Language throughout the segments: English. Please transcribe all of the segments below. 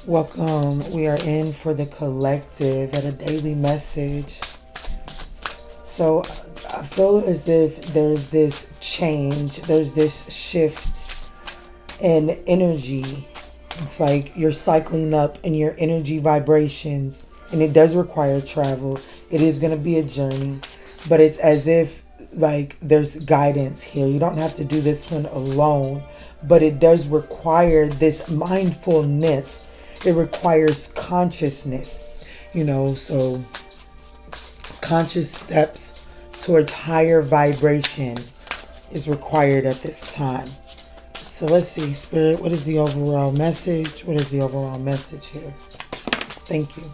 Welcome. We are in for the collective at a daily message. So I feel as if there's this change, there's this shift in energy. It's like you're cycling up in your energy vibrations, and it does require travel. It is going to be a journey, but it's as if like there's guidance here. You don't have to do this one alone, but it does require this mindfulness. It requires consciousness, so conscious steps towards higher vibration is required at this time. So let's see, Spirit, what is the overall message? What is the overall message here? Thank you.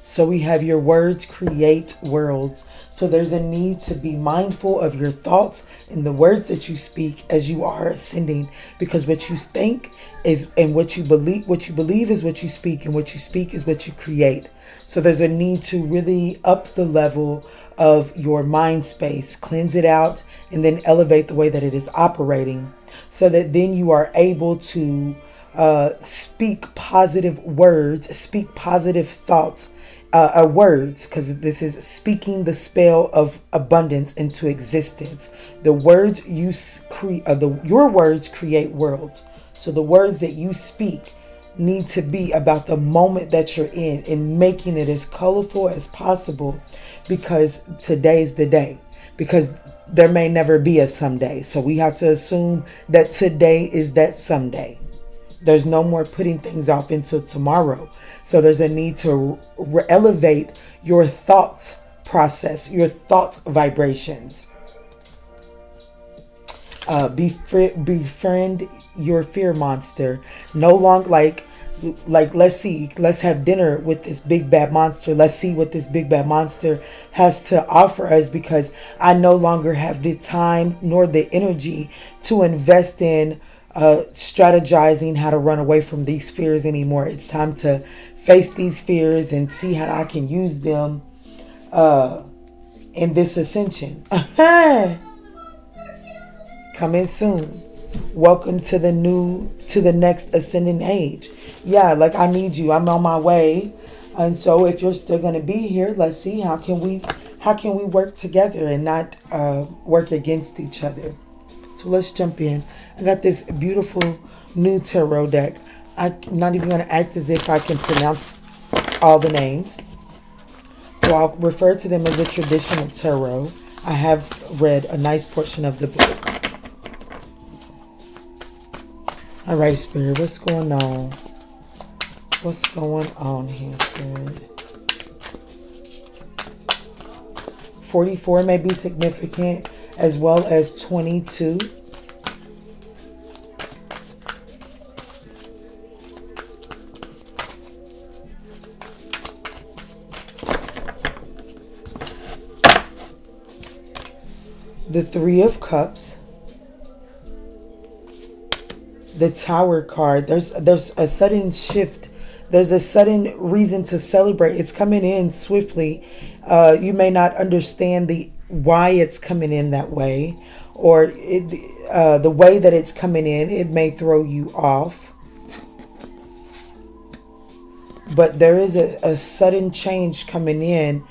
So we have your words create worlds. So there's a need to be mindful of your thoughts and the words that you speak as you are ascending, because what you think is, and what you believe is what you speak, and what you speak is what you create. So there's a need to really up the level of your mind space, cleanse it out, and then elevate the way that it is operating, so that then you are able to speak positive words, speak positive thoughts, words, because this is speaking the spell of abundance into existence. The words you your words create worlds. So the words that you speak need to be about the moment that you're in and making it as colorful as possible, because today's the day. Because there may never be a someday. So we have to assume that today is that someday. There's no more putting things off until tomorrow. So there's a need to elevate your thoughts process, your thought vibrations. Befriend your fear monster. No longer like let's have dinner with this big bad monster. Let's see what this big bad monster has to offer us, because I no longer have the time nor the energy to invest in strategizing how to run away from these fears anymore. It's time to face these fears and see how I can use them in this ascension. Coming soon. Welcome to the next ascending age. Yeah, like I need you. I'm on my way. And so if you're still going to be here, let's see how can we work together and not work against each other. So let's jump in. I got this beautiful new tarot deck. I'm not even going to act as if I can pronounce all the names. So I'll refer to them as a traditional tarot. I have read a nice portion of the book. All right, Spirit, what's going on? What's going on here, Spirit? 44 may be significant, as well as 22. The Three of Cups. The Tower card. There's a sudden shift. There's a sudden reason to celebrate. It's coming in swiftly. You may not understand why it's coming in that way, or the way that it's coming in. It may throw you off. But there is a sudden change coming in.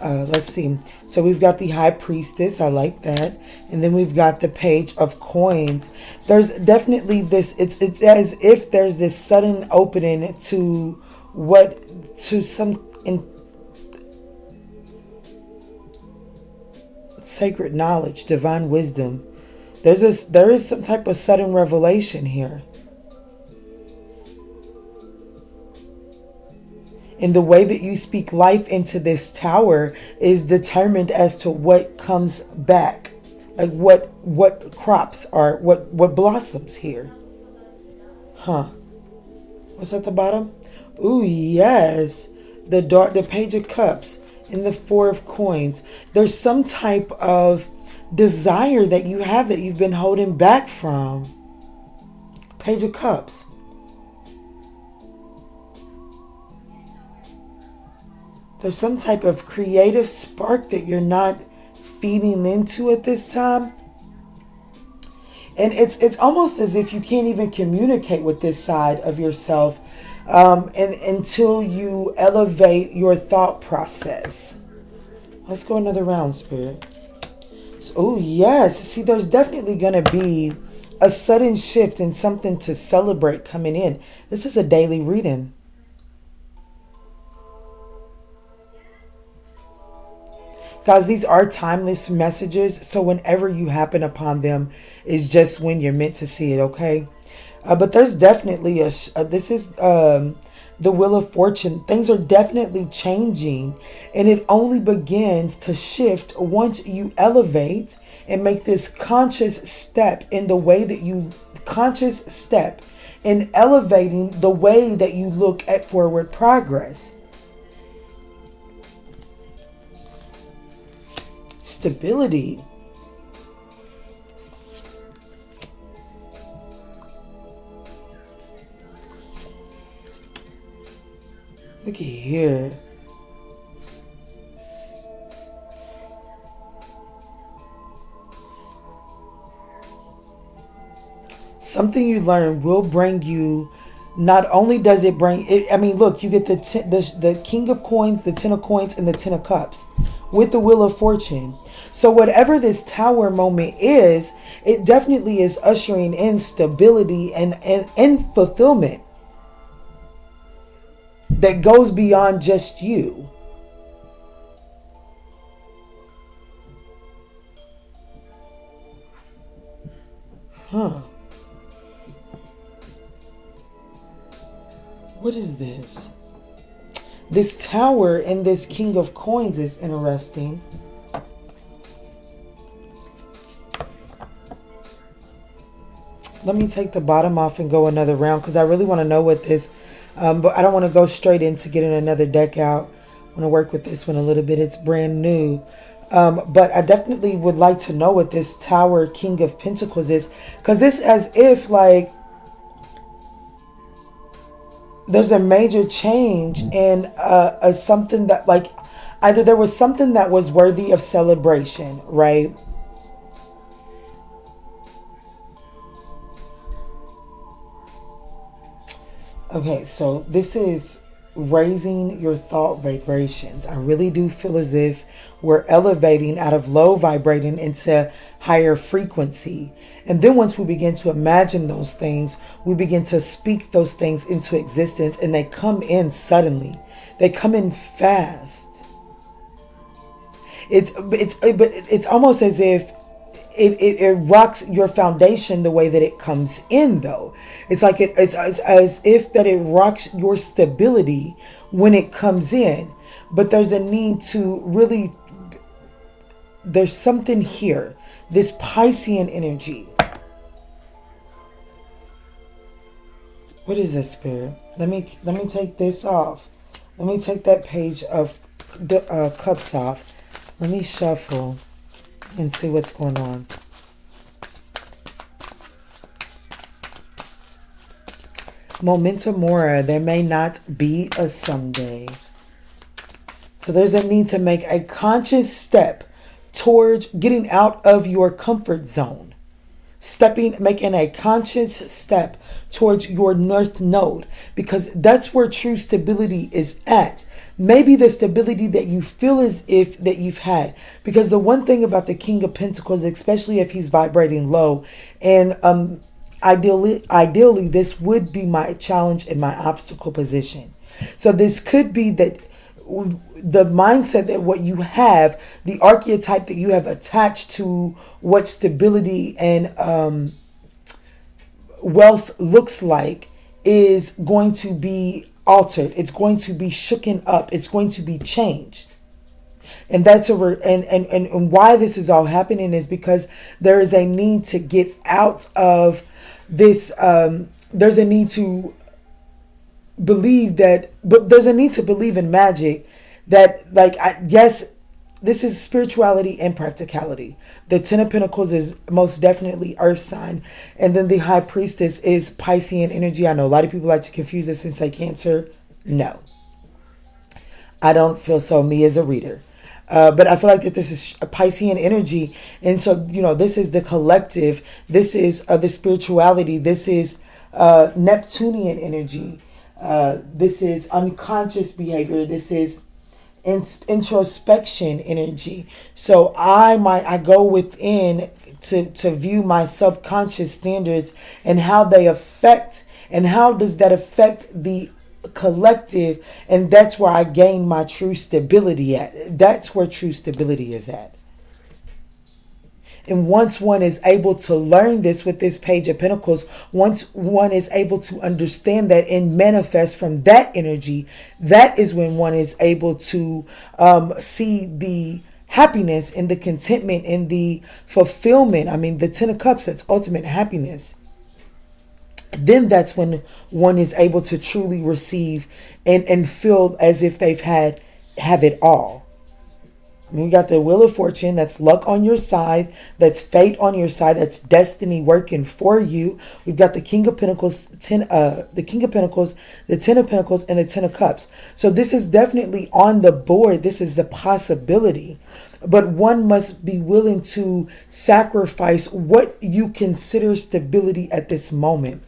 Let's see. So we've got the High Priestess. I like that. And then we've got the Page of Coins. There's definitely this. It's as if there's this sudden opening to some sacred knowledge, divine wisdom. There is some type of sudden revelation here. And the way that you speak life into this tower is determined as to what comes back. Like what crops are, what blossoms here. Huh. What's at the bottom? Ooh, yes. The Page of Cups and the Four of Coins. There's some type of desire that you have that you've been holding back from. Page of Cups. There's some type of creative spark that you're not feeding into at this time. And it's almost as if you can't even communicate with this side of yourself, and until you elevate your thought process. Let's go another round, Spirit. So, oh, yes. See, there's definitely going to be a sudden shift and something to celebrate coming in. This is a daily reading. Guys, these are timeless messages. So whenever you happen upon them is just when you're meant to see it, okay? But there's definitely this is the Wheel of Fortune. Things are definitely changing, and it only begins to shift once you elevate and make this conscious step in the way that you conscious step in elevating the way that you look at forward progress. Stability. Look at here. Something you learn will bring you. Not only does it bring it, I mean, look, you get the King of Coins, the Ten of Coins, and the Ten of Cups with the Wheel of Fortune. So whatever this Tower moment is, it definitely is ushering in stability and fulfillment that goes beyond just you. Huh. What is this? This Tower and this King of Coins is interesting. Let me take the bottom off and go another round because I really want to know what this, but I don't want to go straight into getting another deck out. I want to work with this one a little bit. It's brand new. But I definitely would like to know what this Tower King of Pentacles is, because it's as if like there's a major change in something that like either there was something that was worthy of celebration, right? Okay, so this is raising your thought vibrations. I really do feel as if we're elevating out of low vibrating into higher frequency. And then once we begin to imagine those things, we begin to speak those things into existence, and they come in suddenly. They come in fast. It's almost as if it rocks your foundation the way that it comes in, though. It's like it's as if that it rocks your stability when it comes in. But there's a need to really, there's something here, this Piscean energy. What is this, Spirit? Let me take this off. Let me take that page of cups off. Let me shuffle and see what's going on. Momentum mora. There may not be a someday. So there's a need to make a conscious step towards getting out of your comfort zone. Making a conscious step towards your North Node, because that's where true stability is at. Maybe the stability that you feel as if that you've had, because the one thing about the King of Pentacles, especially if he's vibrating low, and ideally this would be my challenge and my obstacle position. So this could be that the mindset that what you have, the archetype that you have attached to what stability and wealth looks like is going to be altered. It's going to be shooken up. It's going to be changed. And that's and why this is all happening is because there is a need to get out of this. There's a need to believe that, but there's a need to believe in magic that, like, yes, this is spirituality and practicality. The Ten of Pentacles is most definitely Earth sign, and then the High Priestess is Piscean energy. I know a lot of people like to confuse this and say Cancer. No, I don't feel so, me as a reader. But I feel like that this is a Piscean energy. And so, this is the collective. This is the spirituality. This is Neptunian energy. This is unconscious behavior. This is introspection energy. So I go within to view my subconscious standards and how they affect, and how does that affect the collective. And that's where I gain my true stability at. That's where true stability is at. And once one is able to learn this with this Page of Pentacles, once one is able to understand that and manifest from that energy, that is when one is able to see the happiness and the contentment and the fulfillment. I mean, the Ten of Cups, that's ultimate happiness. Then that's when one is able to truly receive and feel as if they've have it all. We got the Wheel of Fortune. That's luck on your side. That's fate on your side. That's destiny working for you. We've got the King of Pentacles, the King of Pentacles, the Ten of Pentacles, and the Ten of Cups. So this is definitely on the board. This is the possibility. But one must be willing to sacrifice what you consider stability at this moment.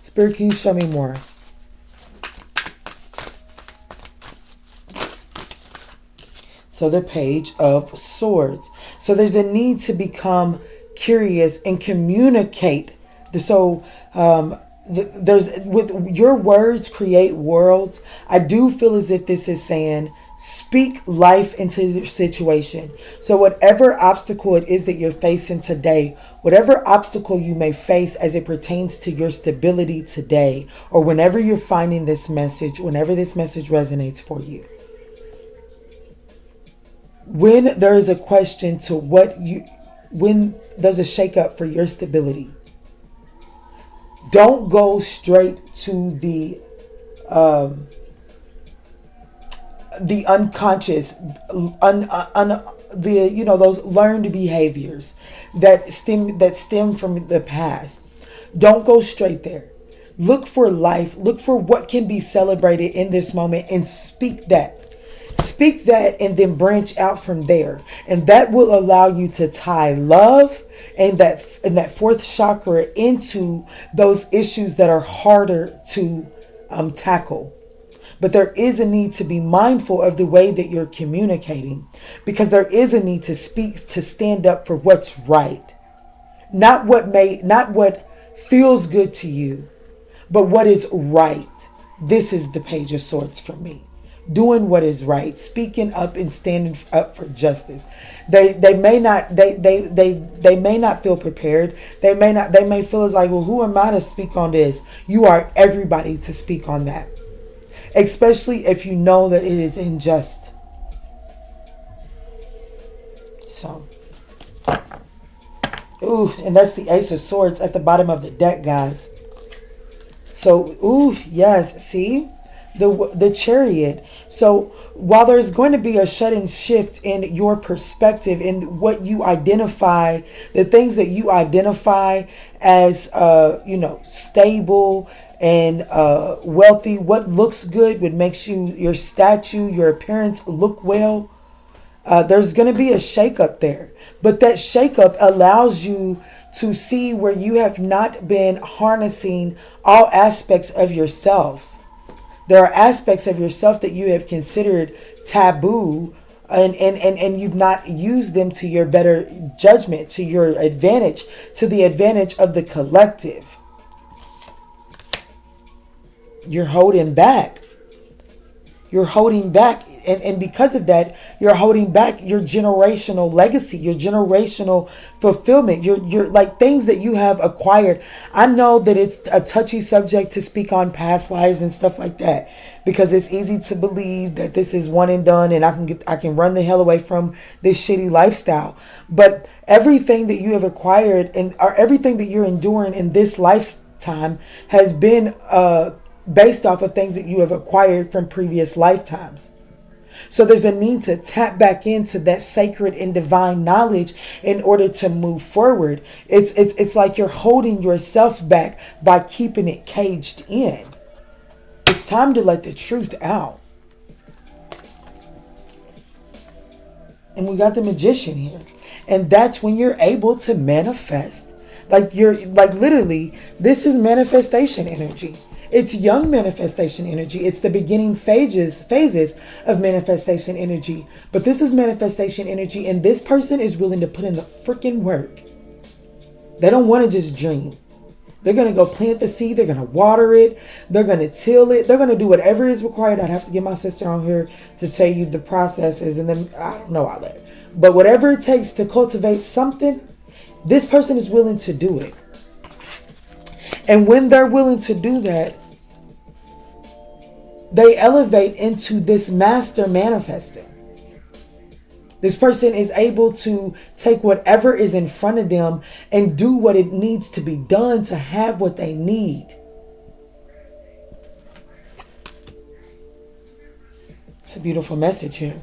Spirit, can you show me more? So the Page of Swords. So there's a need to become curious and communicate. So there's, with your words create worlds. I do feel as if this is saying speak life into your situation. So whatever obstacle it is that you're facing today, whatever obstacle you may face as it pertains to your stability today, or whenever you're finding this message, whenever this message resonates for you, when there is a question to when there's a shakeup for your stability, don't go straight to the unconscious, those learned behaviors that stem from the past. Don't go straight there. Look for life. Look for what can be celebrated in this moment and speak that. Speak that and then branch out from there. And that will allow you to tie love and that fourth chakra into those issues that are harder to tackle. But there is a need to be mindful of the way that you're communicating, because there is a need to speak, to stand up for what's right. Not what feels good to you, but what is right. This is the Page of Swords for me. Doing what is right, speaking up and standing up for justice. They may not feel prepared. They may feel as like, well, who am I to speak on this? You are everybody to speak on that. Especially if you know that it is unjust. So, and that's the Ace of Swords at the bottom of the deck, guys. So, yes, see? The Chariot. So while there's going to be a sudden shift in your perspective, in what you identify, the things that you identify as, stable and wealthy, what looks good, what makes your statue, your appearance look well, there's going to be a shakeup there. But that shakeup allows you to see where you have not been harnessing all aspects of yourself. There are aspects of yourself that you have considered taboo, and you've not used them to your better judgment, to your advantage, to the advantage of the collective. You're holding back. You're holding back. And because of that, you're holding back your generational legacy, your generational fulfillment, your like things that you have acquired. I know that it's a touchy subject to speak on past lives and stuff like that, because it's easy to believe that this is one and done and I can run the hell away from this shitty lifestyle. But everything that you have acquired or everything that you're enduring in this lifetime has been based off of things that you have acquired from previous lifetimes. So there's a need to tap back into that sacred and divine knowledge in order to move forward. It's like you're holding yourself back by keeping it caged in. It's time to let the truth out. And we got the Magician here. And that's when you're able to manifest. Like literally, this is manifestation energy. It's young manifestation energy. It's the beginning phases of manifestation energy. But this is manifestation energy, and this person is willing to put in the freaking work. They don't want to just dream. They're going to go plant the seed. They're going to water it. They're going to till it. They're going to do whatever is required. I'd have to get my sister on here to tell you the processes, and then I don't know all that. But whatever it takes to cultivate something, this person is willing to do it. And when they're willing to do that, they elevate into this master manifester. This person is able to take whatever is in front of them and do what it needs to be done to have what they need. It's a beautiful message here.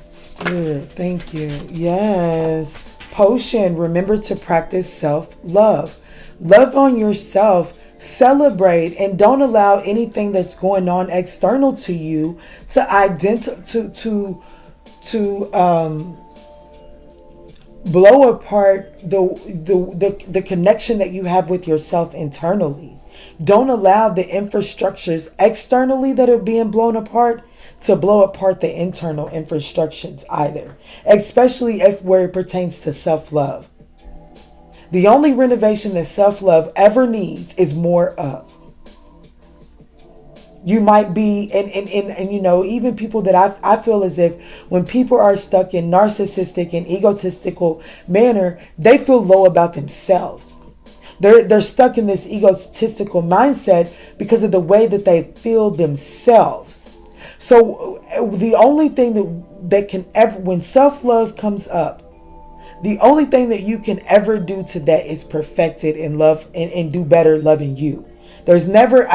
Spirit, thank you. Yes. Potion, remember to practice self-love. Love on yourself, celebrate, and don't allow anything that's going on external to you to blow apart the connection that you have with yourself internally. Don't allow the infrastructures externally that are being blown apart to blow apart the internal infrastructures either, especially where it pertains to self-love. The only renovation that self-love ever needs is more of. You might be, and you know, even people that I feel as if when people are stuck in narcissistic and egotistical manner, they feel low about themselves. They're stuck in this egotistical mindset because of the way that they feel themselves. So the only thing that can ever, when self-love comes up, the only thing that you can ever do to that is perfect it and love and do better loving you. There's never,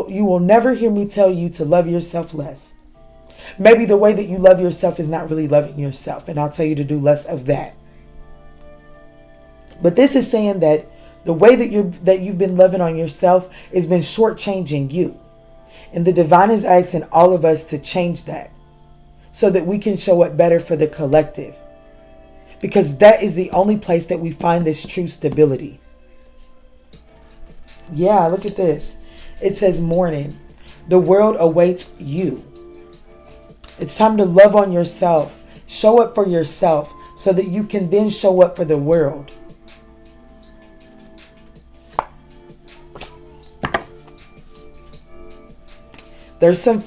you will never hear me tell you to love yourself less. Maybe the way that you love yourself is not really loving yourself, and I'll tell you to do less of that. But this is saying that the way that you've been loving on yourself has been shortchanging you. And the divine is asking all of us to change that so that we can show up better for the collective. Because that is the only place that we find this true stability. Yeah, look at this. It says morning. The world awaits you. It's time to love on yourself. Show up for yourself so that you can then show up for the world. There's some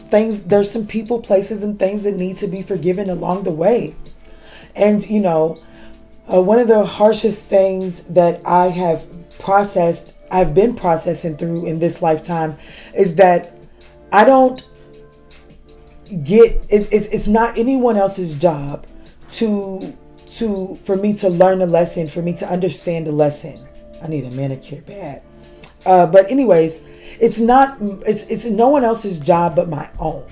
people, places, and things that need to be forgiven along the way. And, you know, one of the harshest things that I've been processing through in this lifetime is that I don't get, it's not anyone else's job for me to learn a lesson, for me to understand a lesson. I need a manicure bad. But anyways, it's no one else's job but my own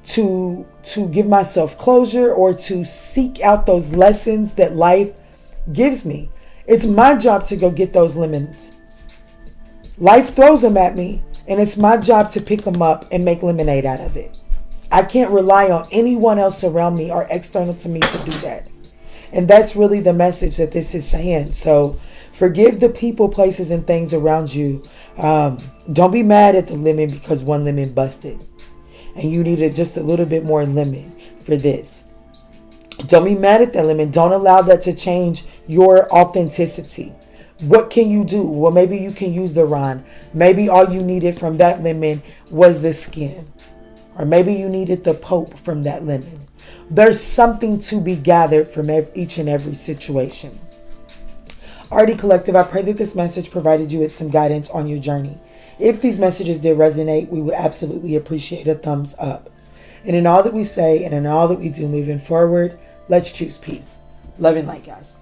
to give myself closure or to seek out those lessons that life gives me. It's my job to go get those lemons. Life throws them at me, and it's my job to pick them up and make lemonade out of it. I can't rely on anyone else around me or external to me to do that. And that's really the message that this is saying. So forgive the people, places, and things around you. Don't be mad at the lemon because one lemon busted. And you needed just a little bit more lemon for this. Don't be mad at that lemon. Don't allow that to change your authenticity. What can you do? Well, maybe you can use the rind. Maybe all you needed from that lemon was the skin. Or maybe you needed the pulp from that lemon. There's something to be gathered from each and every situation. Alrighty, collective, I pray that this message provided you with some guidance on your journey. If these messages did resonate, we would absolutely appreciate a thumbs up. And in all that we say and in all that we do moving forward, let's choose peace. Love and light, guys.